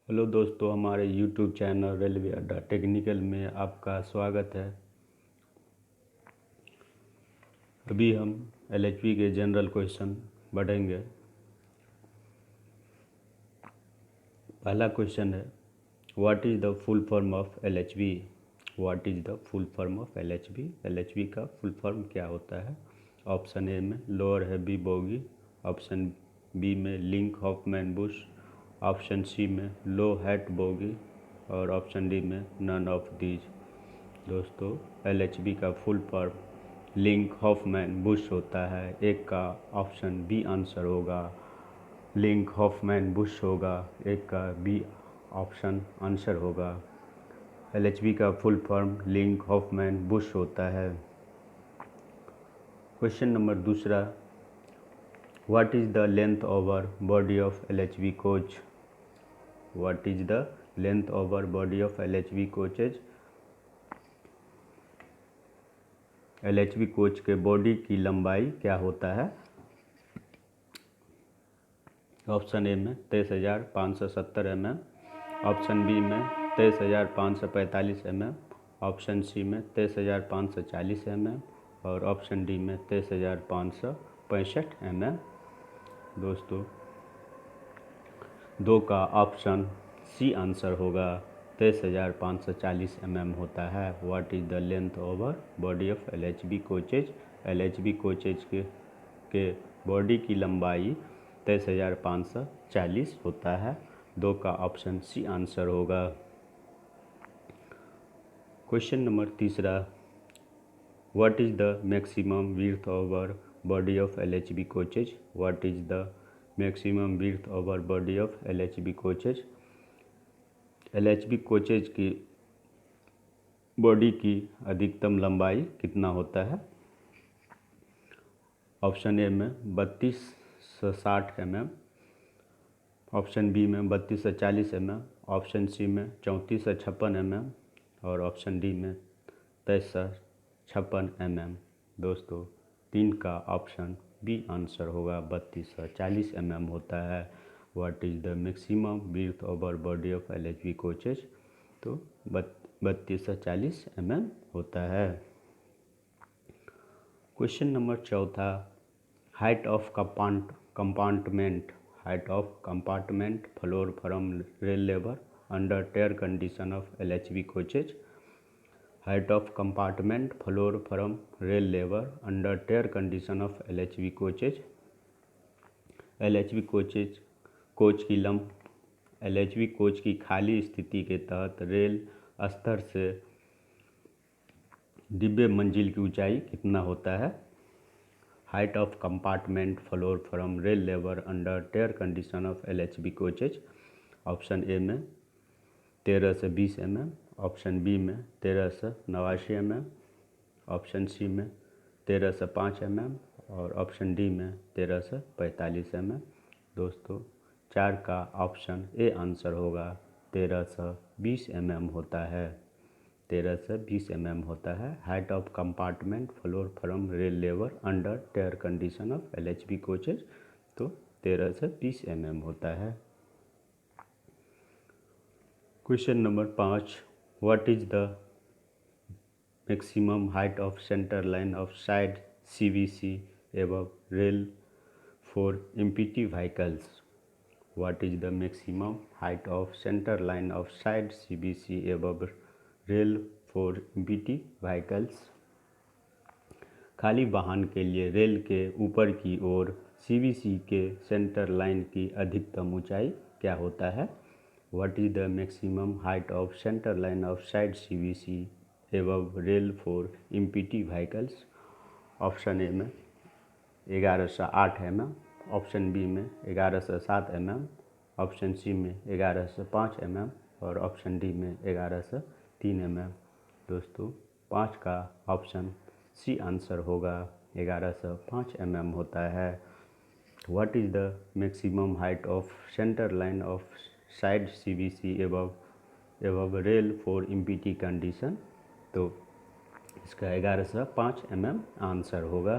Hello दोस्तों, हमारे YouTube channel railway अड्डा टेक्निकल में आपका स्वागत है। अभी हम एलएचबी के जनरल क्वेश्चन बढ़ेंगे। पहला क्वेश्चन है, what is the full form of LHB. What is the full form of LHB. LHB का फुल फॉर्म क्या होता है। ऑप्शन ए में lower heavy bogie, option B में Linke Hofmann Busch, option C में लो हैट बोगी और option D में none of these. दोस्तों, एलएचबी का full form Linke Hofmann Busch होता है। एक का ऑप्शन बी आंसर होगा, लिंक हॉफमैन बुश होगा। एक का बी ऑप्शन आंसर होगा। एलएचबी का full form Linke Hofmann Busch होता है। क्वेश्चन नंबर दूसरा, what is the length over body of LHB coach. What is the length over body of LHB coaches. LHB coach के body की लंबाई क्या होता है। ऑप्शन ए में 23,570 mm, ऑप्शन बी में 23,545 mm, ऑप्शन सी में 23,540 mm और ऑप्शन डी में 23,565 mm। दोस्तों, दो का ऑप्शन सी आंसर होगा, 23,540 mm होता है। What is the length over body of LHB coaches. LHB coaches के बॉडी की लंबाई 23,540 होता है। दो का ऑप्शन सी आंसर होगा। क्वेश्चन नंबर तीसरा, what is the maximum width over body of LHB coaches. What is the maximum width over body of LHB coaches. LHB coaches की बॉडी की अधिकतम लंबाई कितना होता है। ऑप्शन ए में 3260 mm, ऑप्शन बी में 3240 mm, ऑप्शन सी में 3456 mm और ऑप्शन डी में 2356 mm। दोस्तों, तीन का ऑप्शन बी आंसर होगा, 3240 mm होता है। What is the maximum width over body of LHB coaches. तो 3240 mm होता है। क्वेश्चन नंबर चौथा, height of compartment. Height of compartment floor from rail level under tare condition of LHB coaches. Height of compartment floor from rail level under tare condition of LHB coaches. LHB coach की खाली स्थिति के तहत rail स्तर से डिब्बे मंजिल की ऊंचाई कितना होता है। Height of compartment floor from rail level under tare condition of LHB coaches. Option A में 13 से 20 mm, ऑप्शन बी में 13 से 89 mm, ऑप्शन सी में 13 से 5 mm और ऑप्शन डी में 13 से 45 mm। दोस्तों, चार का ऑप्शन ए आंसर होगा, 13 से 20 mm होता है। 13 से 20 mm होता है। Height of compartment floor from rail level under tare condition of LHB coaches, तो 13 से 20 mm होता है। Question number 5, what is the maximum height of centre line of side CBC above rail for empty vehicles. What is the maximum height of centre line of side CBC above rail for empty vehicles. खाली वाहन के लिए रेल के ऊपर की ओर CBC के सेंटर लाइन की अधिकतम ऊंचाई क्या होता है। What is the maximum height of centre line of side CBC above rail for empty vehicles. Option A में 11 से 8 mm, ऑप्शन बी में 11 से 7 mm, ऑप्शन सी में 11 से 5 mm और ऑप्शन डी में 11 से 3 mm। दोस्तों, 5 का ऑप्शन सी आंसर होगा, 11 से 5 mm होता है। What is the maximum height of centre line of side CBC above rail for empty condition. तो इसका 11 से 5 mm आंसर होगा।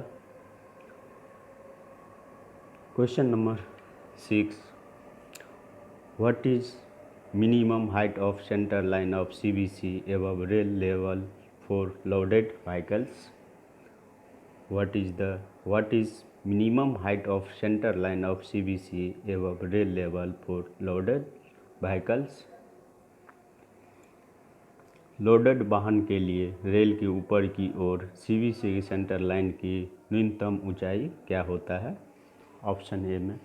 Question number 6, what is minimum height of center line of CBC above rail level for loaded vehicles? What is minimum height of center line of CBC above rail level for loaded vehicles? Loaded वाहन के लिए रेल के ऊपर की ओर CBC की centre line की न्यूनतम ऊंचाई क्या होता है? ऑप्शन ए में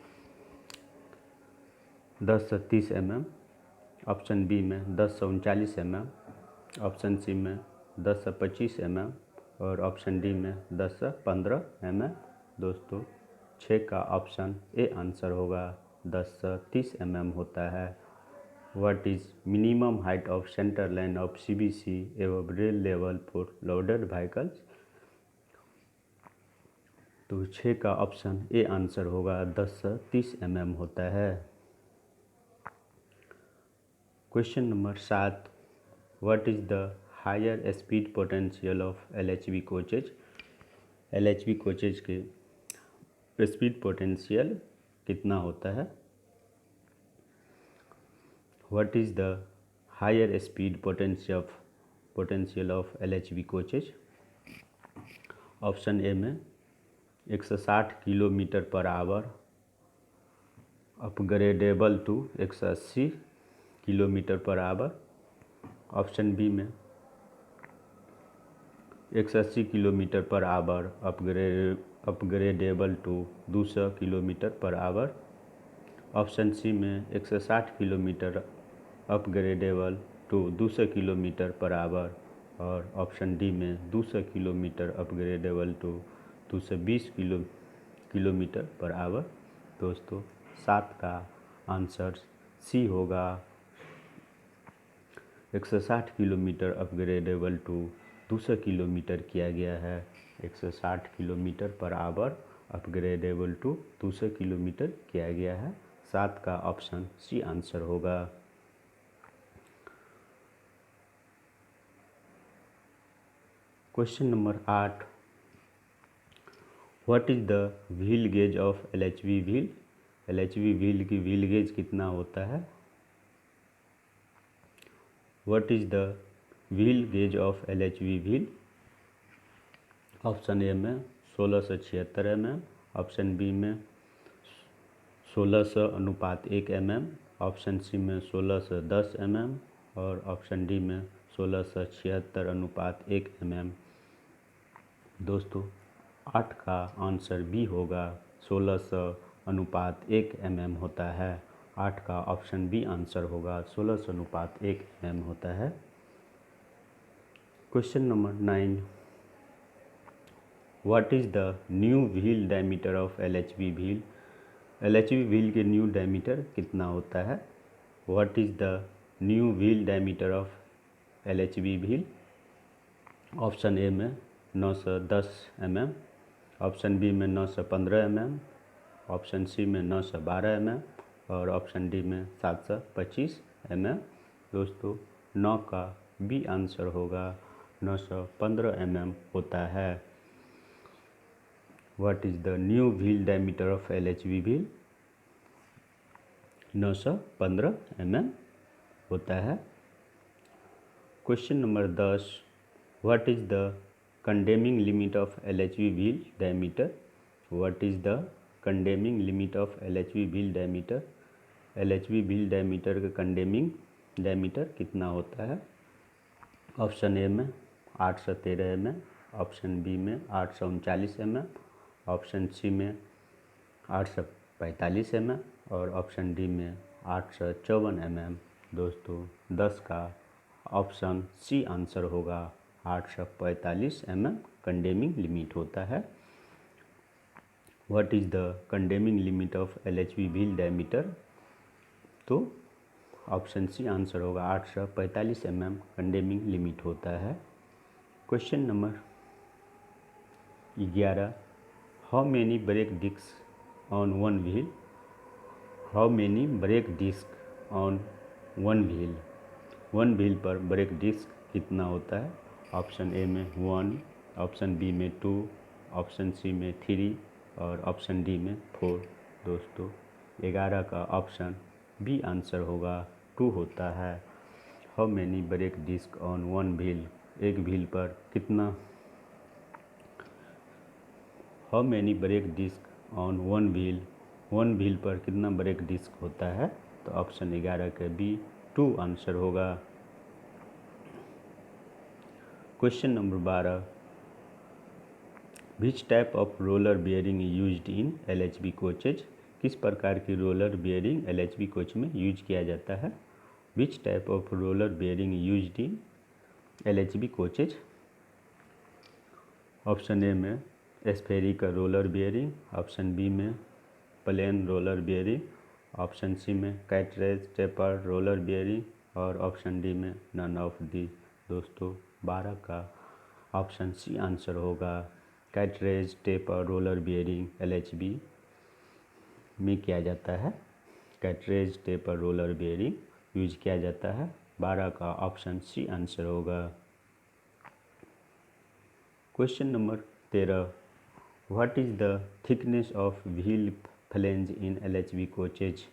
10 से 30 mm, ऑप्शन बी में 10 से 39 mm, ऑप्शन सी में 10 से 25 mm और ऑप्शन डी में 10 से 15 mm। दोस्तों 6 का ऑप्शन ए आंसर होगा, 10 से 30 mm होता है। What is minimum height of centre line of CBC एवं rail level for loaded vehicles? तो 6 का ऑप्शन ए आंसर होगा, 10 से 30 mm होता है। Question number 7, what is the higher speed potential of LHV coaches? LHV coaches के speed potential कितना होता है? What is the higher speed potential of LHV coaches? Option A में 160 kilometre per hour, upgradeable to 180 kilometre per hour. Option B में 180 kilometre per hour, upgradeable to 200 kilometre per hour. Option C में 160 kilometre upgradeable to 200 kilometre per our और option D में 200 kilometre upgradeable to 220 kilometre per hour. दोस्तों 7 का answer C होगा, 160 kilometre upgradeable to 200 kilometre किया गया है। 160 kilometre per hour upgradeable to 200 kilometre किया गया है। 7 का ऑप्शन सी आंसर होगा। Question number 8, what is the wheel gauge of LHV wheel? LHV wheel की व्हील गेज कितना होता है? What is the wheel gauge of LHV wheel? Option A में 16 से 76 mm, ऑप्शन बी में 16:1 mm, ऑप्शन सी में 16 से 10 mm और ऑप्शन डी में 16 से 76:1 mm। दोस्तों 8 का आंसर बी होगा, 16:1 mm होता है। 8 का ऑप्शन बी आंसर होगा, 16:1 mm होता है। Question number 9, what is the new wheel diameter of LHV wheel? LHV wheel के न्यू डायमीटर कितना होता है? What is the new wheel diameter of LHV wheel? Option A में 9 से 10 mm, ऑप्शन बी में 9 से 15 mm, ऑप्शन सी में 9 से 12 mm और ऑप्शन डी में 7 से 25 mm। दोस्तों 9 का बी आंसर होगा, 915 mm होता है। What is the new wheel diameter of LHV wheel? 915 mm होता है। Question number 10, what is the condemning limit of LHV wheel diameter? What is the condemning limit of LHV wheel diameter? LHV wheel diameter का condemning diameter कितना होता है? Option A में 8 से 13 mm, option B में 8 से 39 mm, ऑप्शन सी में 8 से 45 mm और ऑप्शन डी में 8 से 54 mm। दोस्तों 10 का ऑप्शन सी आंसर होगा, 8 से 45 mm कंडेमिंग लिमिट होता है। What is the condemning limit of LHV wheel diameter? तो ऑप्शन सी आंसर होगा, 8 से 45 mm कंडेमिंग लिमिट होता है। Question number 11, how many brake disc on one wheel? How many brake disc on one wheel? One wheel पर brake disc कितना होता है? Option A में 1, ऑप्शन बी में 2, ऑप्शन सी में 3 और ऑप्शन डी में 4। दोस्तों 11 का ऑप्शन बी आंसर होगा, 2 होता है। How many brake disc on one wheel, एक व्हील पर कितना। How many brake disc on one wheel पर कितना ब्रेक डिस्क होता है, तो ऑप्शन 11 के बी 2 आंसर होगा। Question number 12, which type of roller bearing used in LHB coaches, किस प्रकार की रोलर बियरिंग LHB कोच में यूज किया जाता है। Which type of roller bearing used in LHB coaches, option A में spherical roller bearing, option B में plain roller bearing, option C में कैटरेज टेपर रोलर बियरिंग और ऑप्शन डी में none of the. दोस्तों 12 का ऑप्शन सी आंसर होगा। Cartridge taper roller bearing LHB में किया जाता है। Cartridge taper roller bearing use किया जाता है। 12 का ऑप्शन सी आंसर होगा। Question number 13, what is the thickness of wheel flange in LHB coaches,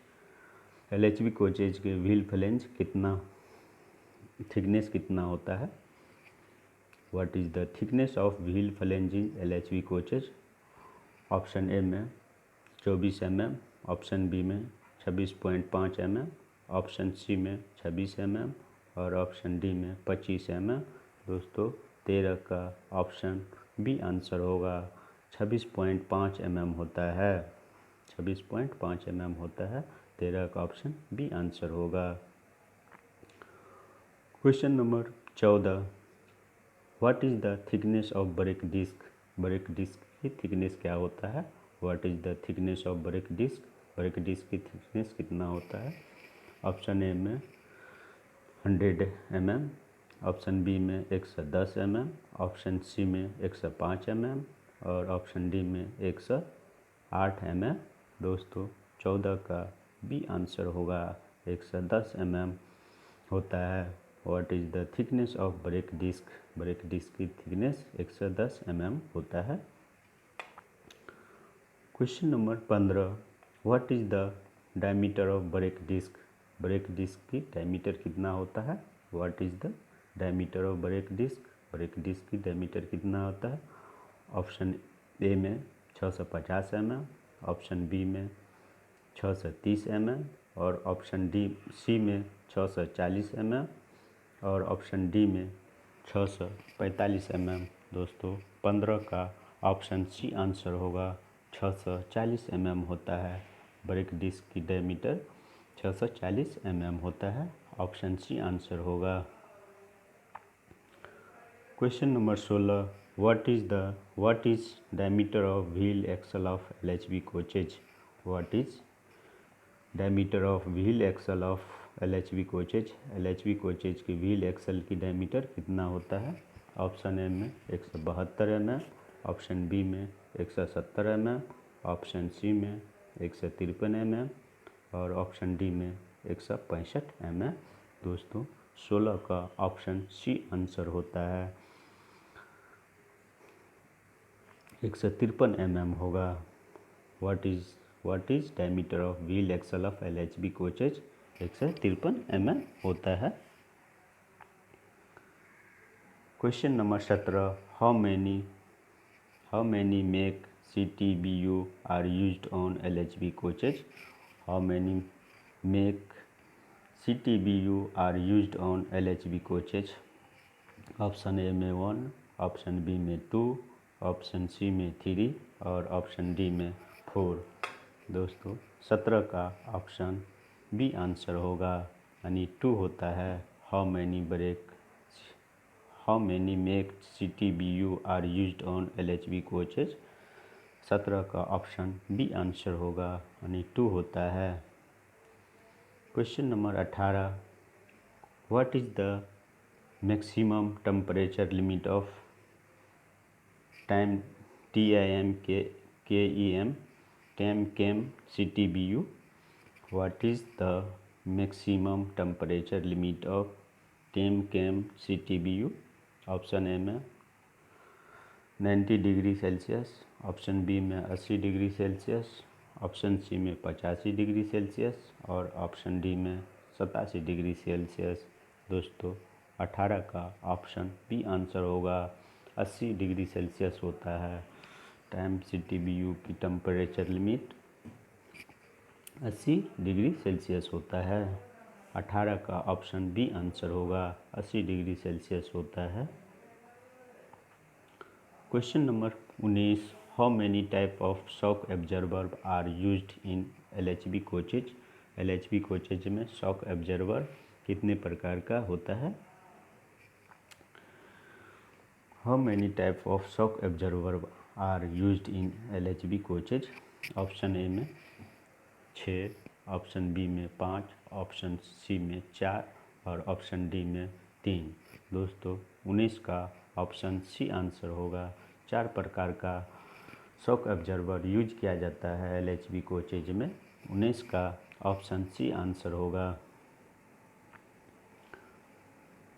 LHB coaches के व्हील फ्लेंज कितना थिकनेस कितना होता है। What is the thickness of wheel flange in LHB coaches, option A में 24 mm, option B में 26.5 mm, option C में 26 mm और option D में 25 mm। दोस्तों 13 का ऑप्शन बी आंसर होगा। 26.5 mm होता है। 26.5 mm होता है। 13 का ऑप्शन बी आंसर होगा। Question number 14, what is the thickness of brake disc, brake disc की थिकनेस क्या होता है। What is the thickness of brake disc की थिकनेस कितना होता है। ऑप्शन ए में 100 mm, ऑप्शन बी में 110 mm, ऑप्शन सी में 105 mm और ऑप्शन डी में 108 mm। दोस्तों 14 का बी आंसर होगा। 110 mm होता है। What is the thickness of brake disc की थिकनेस 110 mm होता है। Question number 15, what is the diameter of brake disc की डायमीटर कितना होता है। What is the diameter of brake disc की डायमीटर कितना होता है। ऑप्शन ए में 650 mm, ऑप्शन बी में 630 mm और ऑप्शन सी में 640 mm और ऑप्शन डी में 645 mm। दोस्तों 15 का ऑप्शन सी आंसर होगा। 640 mm होता है। ब्रेक डिस्क की डायमीटर 640 mm होता है। ऑप्शन सी आंसर होगा। Question number 16, what is diameter of wheel axle of LHB coaches. What is diameter of wheel axle of LHB coaches, LHB coaches की wheel axle की diameter कितना होता है। Option A में 172 mm, option B में 170 mm, option C में 153 mm और option D में 165 mm। दोस्तों 16 का ऑप्शन सी आंसर होता है। 153 mm होगा। What is diameter of wheel axle of LHB coaches, 153 mm होता है। Question number 17, how many make CTBU are used on LHB coaches. How many make CTBU are used on LHB coaches. Option A में 1, option B में 2, option C में 3 और option D में 4। दोस्तों 17 का option B answer होगा, यानी 2 होता है। How many make CTBU are used on LHB coaches. 17 का ऑप्शन बी आंसर होगा, यानी 2 होता है। Question number 18, what is the maximum temperature limit of time TIM CTBU। What is the maximum temperature limit of TIM CTBU। Option A में 90 degree Celsius, option B में 80 degree Celsius, option C में 85 degree Celsius और option D में 87 degree Celsius. दोस्तों 18 का option B answer होगा। 80 degree Celsius होता है। टाइम CTBU की टेम्परेचर लिमिट 80 डिग्री सेल्सियस होता है। 18 का ऑप्शन बी आंसर होगा। 80 डिग्री सेल्सियस होता है। Question number 19, how many type of shock absorber are used in LHB coaches. LHB coaches में शॉक एब्जर्वर कितने प्रकार का होता है। How many type of shock absorber are used in LHB coaches. Option A में 6, option B में 5, option C में 4 और ऑप्शन डी में 3। दोस्तों 19 का ऑप्शन सी आंसर होगा। 4 प्रकार का शॉक ऑब्जर्वर यूज किया जाता है LHB कोचेज में। 19 का ऑप्शन सी आंसर होगा।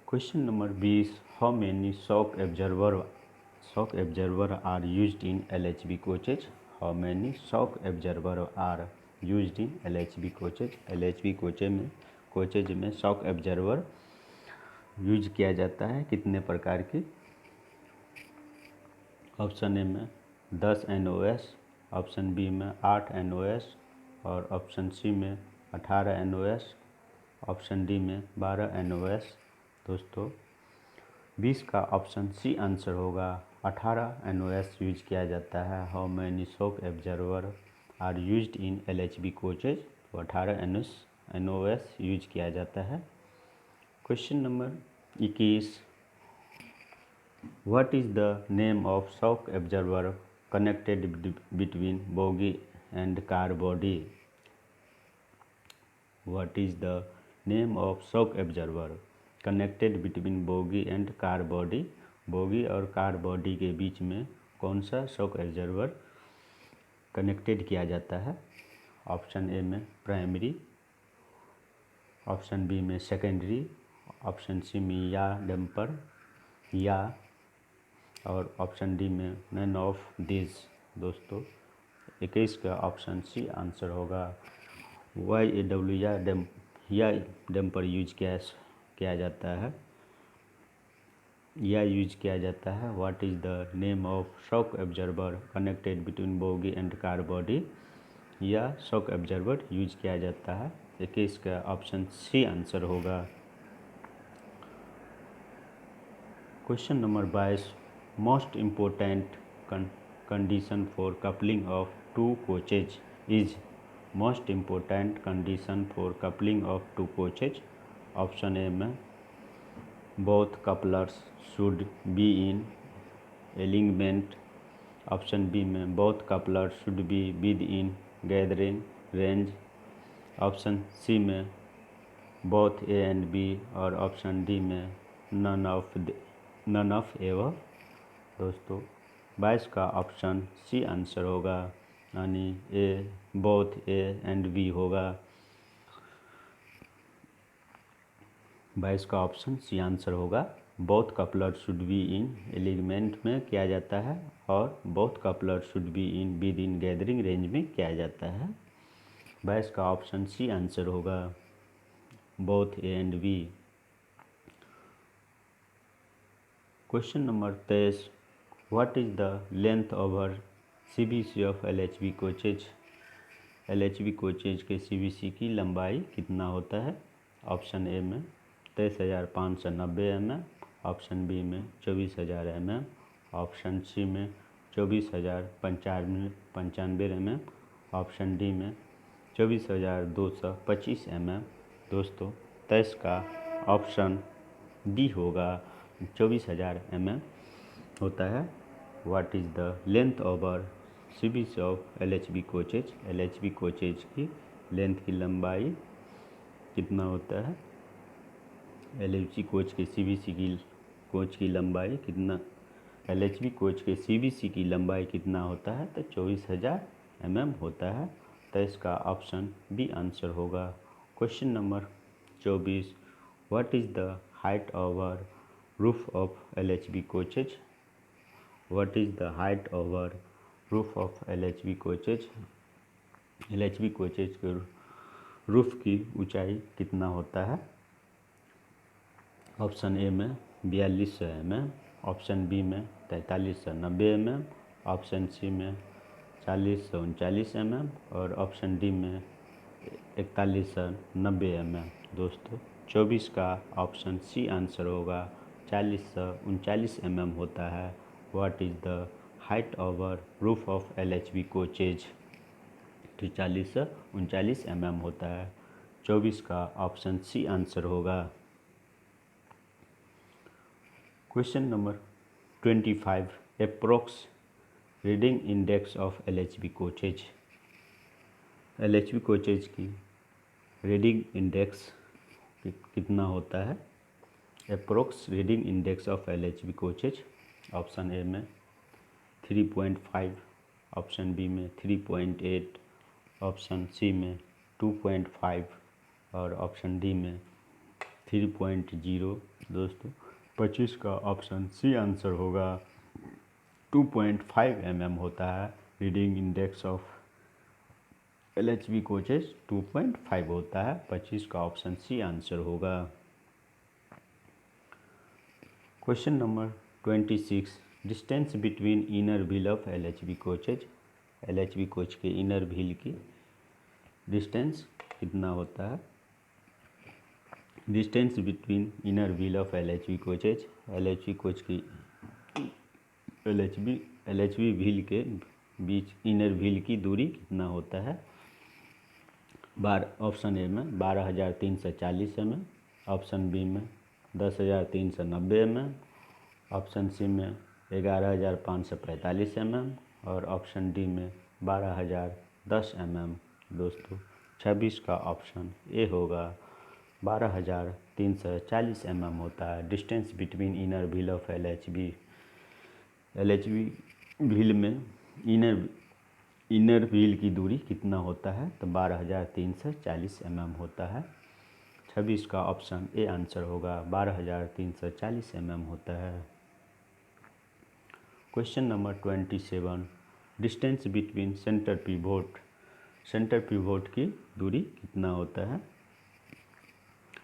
Question number 20, how many shock absorber are used in LHB coaches. How many shock absorber are used in LHB coaches. LHB coaches में शॉक एब्जर्वर यूज किया जाता है कितने प्रकार की। ऑप्शन ए में 10 NOS, ऑप्शन बी में 8 NOS और ऑप्शन सी में 18 NOS, ऑप्शन डी में 12 NOS। दोस्तों 20 का ऑप्शन सी आंसर होगा। 18 NOS यूज किया जाता है। How many shock absorber are used in LHB coaches. तो 18 NOS यूज किया जाता है। Question number 21, what is the name of shock absorber connected between bogie and car body. What is the name of shock absorber connected between bogie and car body. Bogie और car body के बीच में कौन सा shock absorber connected किया जाता है। Option A में प्राइमरी, ऑप्शन बी में सेकेंडरी, ऑप्शन सी में या डैम्पर या और ऑप्शन डी में नन ऑफ दिस। दोस्तों 21 का ऑप्शन सी आंसर होगा। YAW या डैम्पर यूज किया जाता है या यूज किया जाता है। What is the name of shock absorber connected between bogie and car body. या शॉक एब्जर्वर यूज किया जाता है। 21 का ऑप्शन सी आंसर होगा। Question number 22, most important condition for coupling of two coaches is. Most important condition for coupling of two coaches. Option A में both couplers should be in alignment, option B में both couplers should be within gathering range, option C में both A and B और option D में none of ever. दोस्तों 22 का option C answer होगा, यानी A both A and B होगा। 22 का ऑप्शन सी आंसर होगा। Both coupler should be in alignment में किया जाता है और both coupler should be in within gathering range में किया जाता है। 22 का ऑप्शन सी आंसर होगा, both A and B. Question number 23, what is the length over CBC of LHB coaches. LHB coaches के CBC की लंबाई कितना होता है। ऑप्शन ए में 23,590 mm, ऑप्शन बी में 24,000 mm, ऑप्शन सी में 24,095 mm, ऑप्शन डी में 24,225 mm। दोस्तों 23 का ऑप्शन डी होगा, 24,000 mm होता है। What is the length over CBC of LHB coaches. LHB coaches की लेंथ की लंबाई कितना होता है। LHB कोच के CBC की कोच की लंबाई कितना, LHB कोच के CBC की लंबाई कितना होता है, तो 24,000 mm होता है। तो इसका ऑप्शन बी आंसर होगा। Question number 24, what is the height over roof of LHB coaches. What is the height over roof of LHB coaches. LHB coaches के रूफ की ऊंचाई कितना होता है? ऑप्शन ए में 4200 mm, ऑप्शन बी में 4390 mm, option C में 4039 mm और ऑप्शन डी में 4190 mm। दोस्तों 24 का ऑप्शन सी आंसर होगा। 4039 mm होता है। What is the height over roof of LHV coaches? तो 4039 mm होता है। 24 का ऑप्शन सी आंसर होगा। Question number 25, approx reading index of LHV coaches. LHV coaches की रीडिंग इंडेक्स कितना होता है? Approx reading index of LHV coaches option A में 3.5, ऑप्शन बी में 3.8, ऑप्शन सी में 2.5 और ऑप्शन डी में 3.0। दोस्तों 25 का ऑप्शन सी आंसर होगा। 2.5 mm होता है reading index of LHV coaches, 2.5 होता है। 25 का ऑप्शन सी आंसर होगा। Question number 26, distance between inner wheel of LHV coaches. LHV coach के इनर व्हील की डिस्टेंस कितना होता है? Distance between inner wheel of LHV coaches, LHV coach की LHV व्हील के बीच इनर व्हील की दूरी कितना होता है? ऑप्शन ए में 12,340 mm, ऑप्शन बी में 10,390 mm, ऑप्शन सी में 11,545 mm और ऑप्शन डी में 12,010 mm। दोस्तों 26 का ऑप्शन ए होगा। 12,340 mm होता है distance between inner wheel of LHV wheel में इनर व्हील की दूरी कितना होता है? तो 12,340 mm होता है। 26 का ऑप्शन ए आंसर होगा। 12,340 mm होता है। Question number 27, distance between centre pivot की दूरी कितना होता है?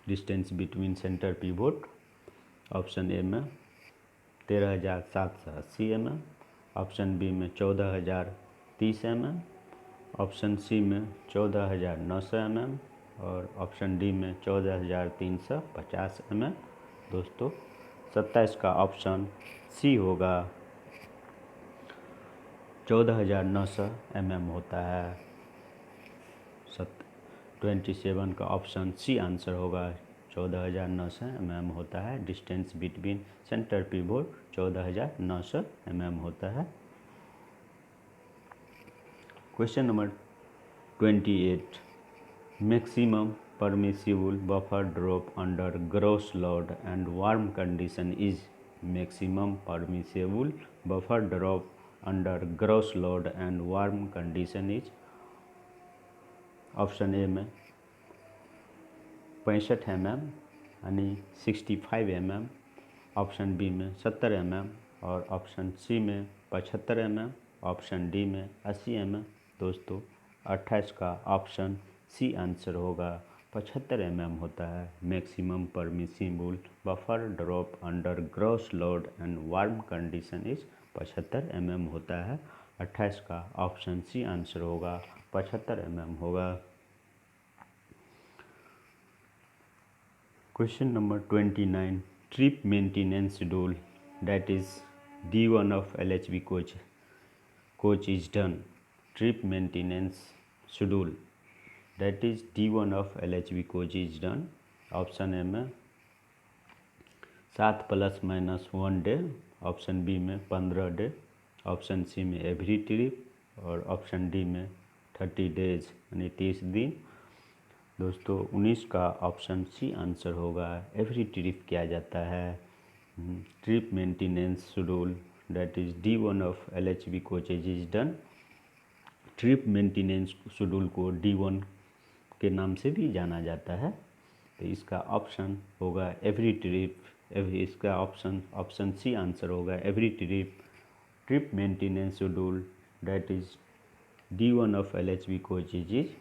Distance between centre pivot option A में 13,780 mm, ऑप्शन बी में 14,030 mm, ऑप्शन सी में 14,900 mm और ऑप्शन डी में 14,350 mm। दोस्तों 27 का ऑप्शन सी होगा। 14,900 mm होता है। 27 का ऑप्शन सी आंसर होगा। 14,900 mm होता है distance between centre pivot, 14,900 mm होता है। Question number 28, maximum permissible buffer drop under gross load and warm condition is. Maximum permissible buffer drop under gross load and warm condition is. Option A में 65 mm यानी 65 mm, option B में 70 mm और option C में 75 mm, option D में 80 mm। दोस्तों 28 का option C answer होगा। 75 mm होता है maximum permissible buffer drop under gross load and warm condition is. 75 mm होता है। 28 का ऑप्शन सी आंसर होगा। 75 mm होगा। Question number 29, trip maintenance schedule that is D1 of LHV coach is done। Trip maintenance schedule that is D1 of LHV coach is done। Option A में 7 ± 1 day, option B में 15 day, option C में every trip और option D में 30 days यानी 30 दिन। दोस्तों 19 का option C answer होगा। एवरी ट्रिप किया जाता है। Trip maintenance schedule that is D1 of LHV coaches is done. Trip maintenance schedule को D1 के नाम से भी जाना जाता है। तो इसका ऑप्शन होगा एवरी ट्रिप। इसका ऑप्शन सी आंसर होगा every trip maintenance schedule that is D1 of LHV coaches is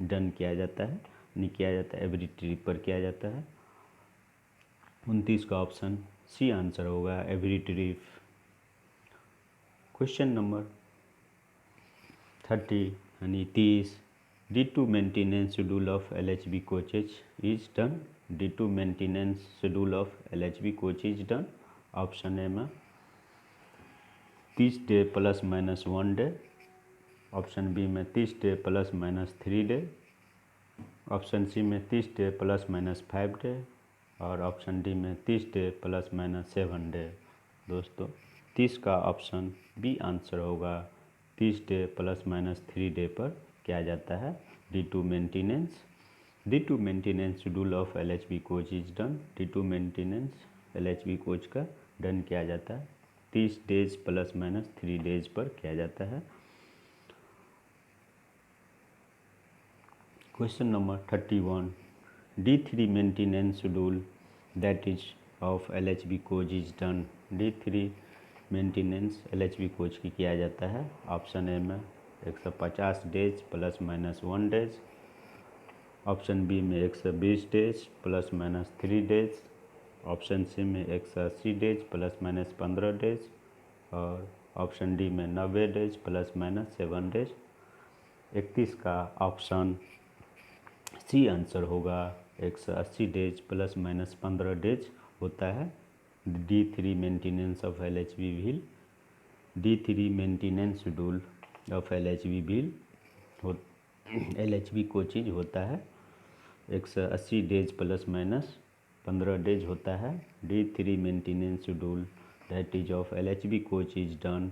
done किया जाता है, नहीं किया जाता है, एवरी ट्रिप पर किया जाता है। 29 का ऑप्शन सी आंसर होगा, एवरी ट्रिप। क्वेश्चन नंबर 30 यानी 30, D2 maintenance schedule of LHB coaches is done. D2 maintenance schedule of LHB coach is done. Option A में 30 day plus minus 1 day, option B में 30 day plus minus 3 day, option C में 30 day plus minus 5 day और option D में 30 day plus minus 7 day. दोस्तों 30 का option B answer होगा, 30 day plus minus 3 day पर किया जाता है D2 maintenance. D2 maintenance schedule of LHB coach is done. D2 maintenance LHB coach का डन किया जाता है 30 डेज प्लस माइनस 3 डेज पर किया जाता है। Question number 31, D3 maintenance schedule that is of LHB coach is done. D3 maintenance LHB coach की किया जाता है। ऑप्शन ए में 150 days plus minus 1 days, option B में 120 days plus minus 3 days, option C में 180 डेज प्लस माइनस 15 डेज और option D में 90 days plus minus 7 days. 31 का ऑप्शन सी आंसर होगा, 180 डेज प्लस माइनस 15 डेज होता है। D3 maintenance of LHB wheel, D3 maintenance schedule of LHB wheel LHB coaches होता है 180 days plus minus 15 days होता है। D3 maintenance schedule that is of LHB coach is done.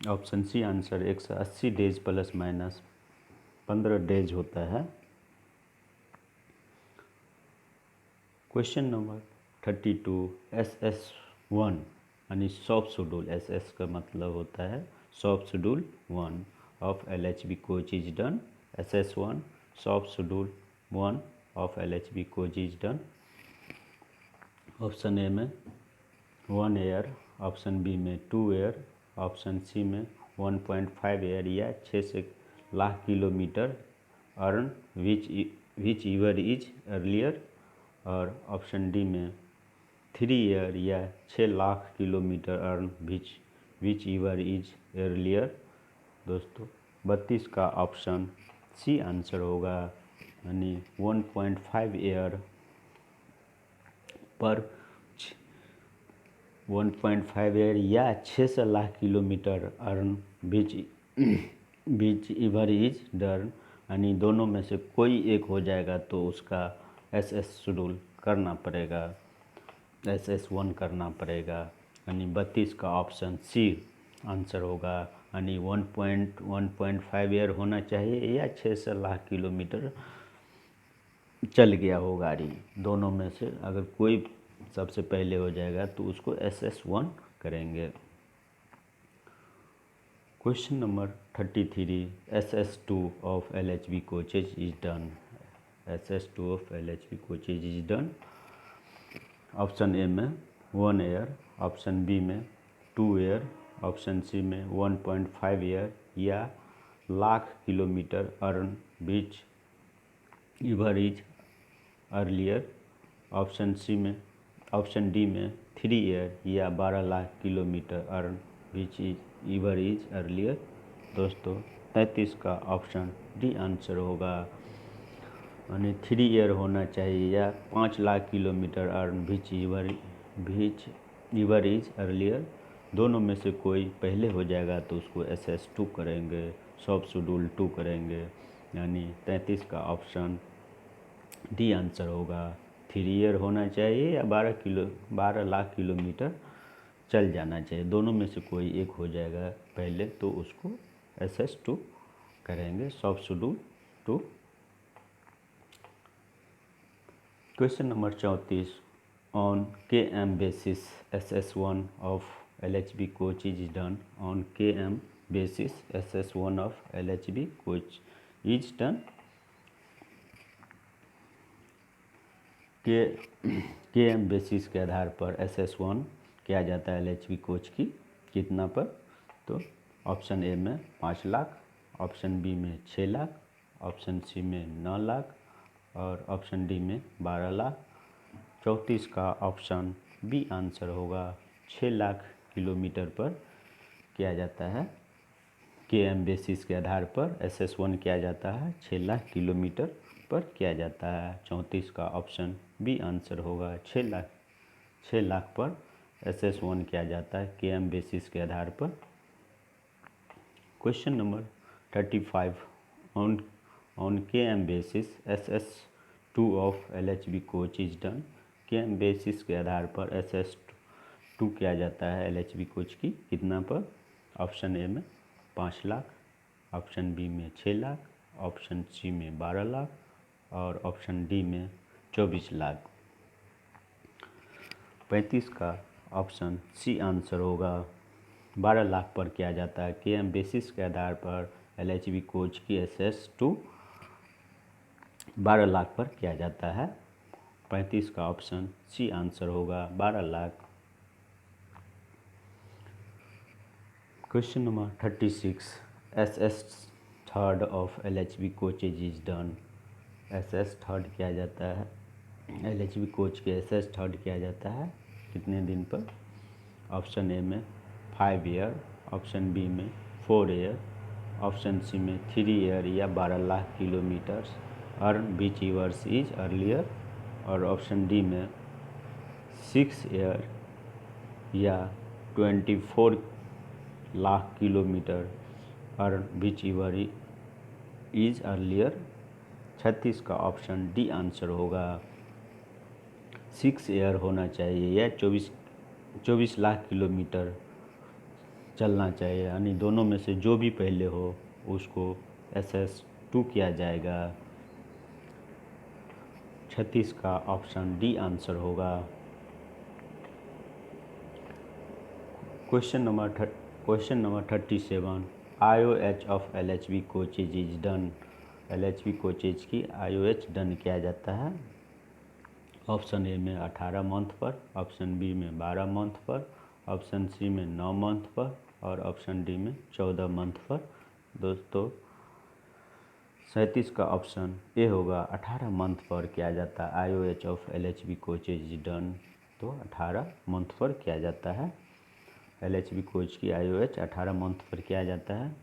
Option C answer 180 days plus minus 15 days होता है। Question number 32, SS1 यानी soft schedule, SS का मतलब होता है soft schedule 1 of LHB coach is done. SS1 soft schedule 1 of LHB coach is done. Option A में 1 year, option B में 2 year, option C में 1.5 ईयर या 6 से lakh kilometre earn which ईवर is earlier और ऑप्शन डी में 3 year या 6 lakh kilometre earn which ईवर is earlier. दोस्तों 32 का ऑप्शन सी आंसर होगा, यानी 1.5 ईयर पर 1.5 ईयर या 6 lakh kilometre earn beach ईवर is done, यानी दोनों में से कोई एक हो जाएगा तो उसका SS शेड्यूल करना पड़ेगा, SS1 करना पड़ेगा, यानी 32 का ऑप्शन सी आंसर होगा, यानी 1.5 ईयर होना चाहिए या 6 लाख किलोमीटर चल गया हो गाड़ी, दोनों में से अगर कोई सबसे पहले हो जाएगा तो उसको SS1 करेंगे। Question number 33, SS2 of LHB coaches is done. SS2 of LHB coaches is done. Option A में 1 ईयर, ऑप्शन बी में 2 ईयर, ऑप्शन सी में 1.5 ईयर या lakh kilometre earn beach ईवर is earlier, option D में 3 year या 12 lakh kilometre earn beach ईवर is earlier. दोस्तों 33 का option D answer होगा, यानी 3 ईयर होना चाहिए या 5 lakh kilometre earn beach ईवर is earlier, दोनों में से कोई पहले हो जाएगा तो उसको SS2 करेंगे, सॉफ्ट शेड्यूल 2 करेंगे, यानी 33 का ऑप्शन डी आंसर होगा। 3 ईयर होना चाहिए या 12 लाख किलोमीटर चल जाना चाहिए, दोनों में से कोई एक हो जाएगा पहले तो उसको SS2 करेंगे, soft schedule 2। Question number 34, on KM basis SS1 of LHB coach is done. On KM basis SS1 of LHB coach is done. KM basis के आधार पर SS1 किया जाता है LHB कोच की कितना पर, तो ऑप्शन ए में 5 लाख, ऑप्शन बी में 6 लाख, ऑप्शन सी में 9 लाख और ऑप्शन डी में 12 लाख। 34 का ऑप्शन बी आंसर होगा। 6 लाख किलोमीटर पर किया जाता है, KM बेसिस के आधार पर SS1 किया जाता है। 6 लाख किलोमीटर पर किया जाता है। 34 का ऑप्शन बी आंसर होगा। 6 लाख पर SS1 किया जाता है KM बेसिस के आधार पर। Question number 35, on KM basis SS2 of LHB coach is done. KM basis के आधार पर SS2 किया जाता है LHB कोच की कितना पर? ऑप्शन ए में 5 लाख, ऑप्शन बी में 6 लाख, ऑप्शन सी में 12 लाख और ऑप्शन डी में 24 लाख। 35 का ऑप्शन सी आंसर होगा। 12 लाख पर किया जाता है KM बेसिस के आधार पर LHB कोच की SS2 12 लाख पर किया जाता है। 35 का ऑप्शन सी आंसर होगा 12 lakh. Question number 36, SS3 of LHB coaches is done. SS3 किया जाता है LHB कोच के SS3 किया जाता है कितने दिन पर? ऑप्शन ए में 5 ईयर, ऑप्शन बी में 4 ईयर, ऑप्शन सी में 3 ईयर या 12 lakh kilometres earn which years is earlier और ऑप्शन डी में 6 ईयर या 24 lakh kilometre earn which year is earlier. 36 का ऑप्शन डी आंसर होगा। 6 ईयर होना चाहिए या 24 लाख किलोमीटर चलना चाहिए, यानी दोनों में से जो भी पहले हो उसको SS2 किया जाएगा। 36 का ऑप्शन डी आंसर होगा। Question number 37, IOH of LHB coaches is done. LHB coaches की IOH डन किया जाता है। ऑप्शन ए में 18 मंथ पर, ऑप्शन बी में 12 मंथ पर, ऑप्शन सी में 9 मंथ पर और ऑप्शन डी में 14 मंथ पर। दोस्तों 37 का ऑप्शन ए होगा। 18 मंथ पर किया जाता है IOH of LHB coaches is done. तो 18 मंथ पर किया जाता है LHB कोच की IOH 18 मंथ पर किया जाता है।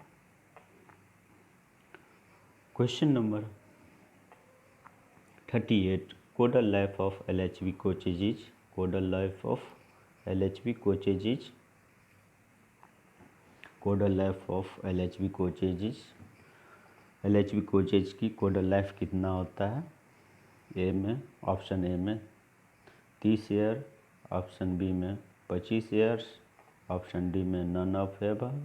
Question number 38, codal life of LHB coaches is. Codal life of LHB coaches is. Codal life of LHB coaches is. LHB coaches की कोडल लाइफ कितना होता है? ऑप्शन ए में 30 ईयर, ऑप्शन बी में 25 ईयर्स, ऑप्शन डी में none of above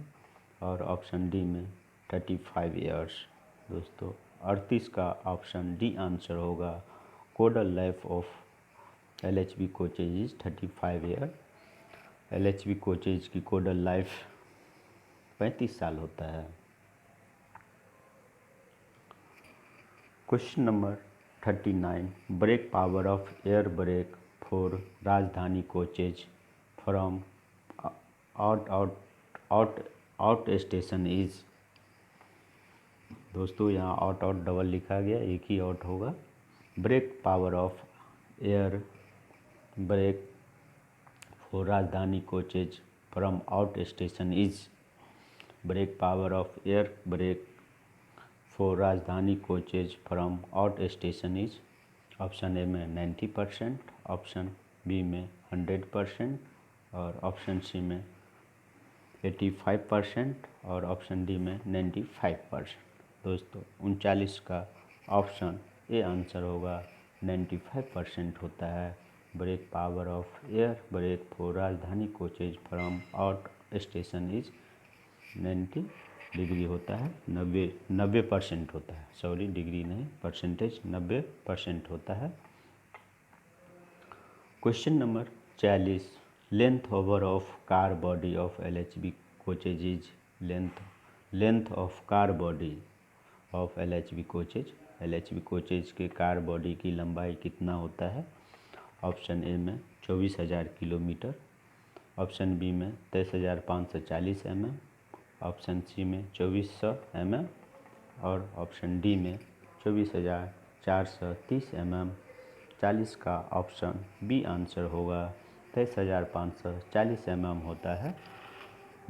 और option D में 35 years. दोस्तों 38 का ऑप्शन डी आंसर होगा। Codal life of LHB coaches is 35 year. LHB coaches की कोडल लाइफ 35 साल होता है। Question number 39, brake power of air brake for Rajdhani coaches from out station is. दोस्तों यहाँ आउट डबल लिखा गया, एक ही आउट होगा। Brake power of air brake for Rajdhani coaches from out station is. Brake power of air brake for Rajdhani coaches from out station is. Option A में 90%, option B में 100% और ऑप्शन सी में 85% और ऑप्शन डी में 95%। दोस्तों 39 का option A answer होगा। 95% होता है। Brake power of air brake for Rajdhani coaches from out station is 90 degree होता है। 90% होता है, सॉरी डिग्री नहीं, परसेंटेज 90% होता है। Question number 40, length over of car body of LHB coaches is. Length of car body of LHB coaches. LHB coaches के car body की लंबाई कितना होता है? ऑप्शन ए में 24,000 किलोमीटर, ऑप्शन बी में 23,540 mm, ऑप्शन सी में 2400 mm और ऑप्शन डी में 24,430 mm। 40 का ऑप्शन बी आंसर होगा। 23,540 mm होता है।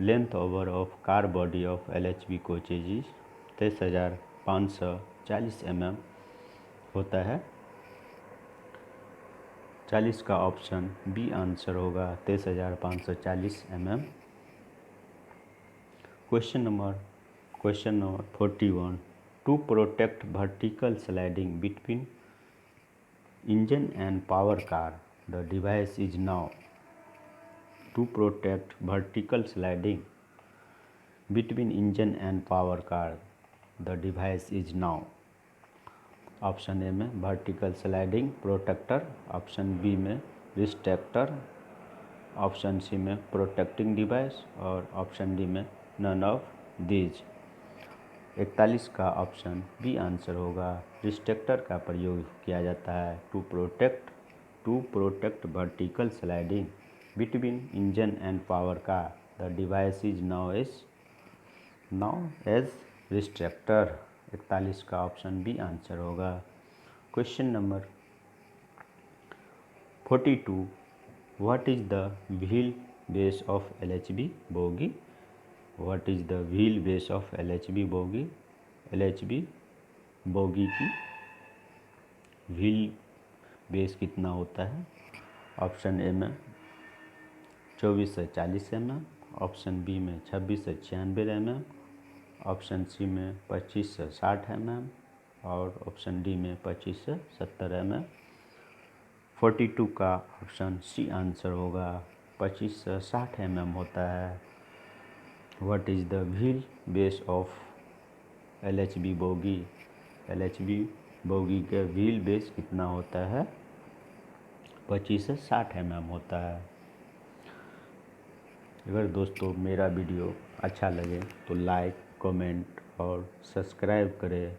Length over of car body of LHB coaches 23,540 mm होता है। 40 का ऑप्शन बी आंसर होगा। 23,540 mm। Question number 41। To protect vertical sliding between engine and power car the device is now. To protect vertical sliding between engine and power car the device is now. Option A में vertical sliding protector, option B में restrictor, option C में protecting device और option D में none of these. 41 का option B answer होगा। रिस्ट्रैक्टर का प्रयोग किया जाता है to protect vertical sliding between engine and power car the device is now as restrictor. 41 का ऑप्शन बी आंसर होगा। Question number 42। What is the wheel base of LHB bogie. What is the wheel base of LHB bogie. LHB bogie की wheel base कितना होता है। Option A में 24 से 40 mm, option B में 26 से 96 mm, ऑप्शन सी में 25 से 60 mm और ऑप्शन डी में 25 से 70 mm। 42 का ऑप्शन सी आंसर होगा। 25 से 60 mm होता है। What is the wheel base of LHB bogie. LHB bogie के व्हील बेस कितना होता है। 25 से 60 mm होता है। अगर दोस्तों मेरा वीडियो अच्छा लगे तो लाइक, कमेंट और सब्सक्राइब करें,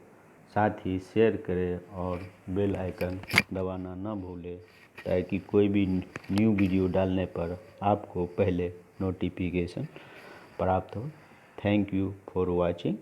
साथ ही शेयर करें और बेल आइकन दबाना ना भूलें ताकि कोई भी न्यू वीडियो डालने पर आपको पहले नोटिफिकेशन प्राप्त हो। Thank you for watching.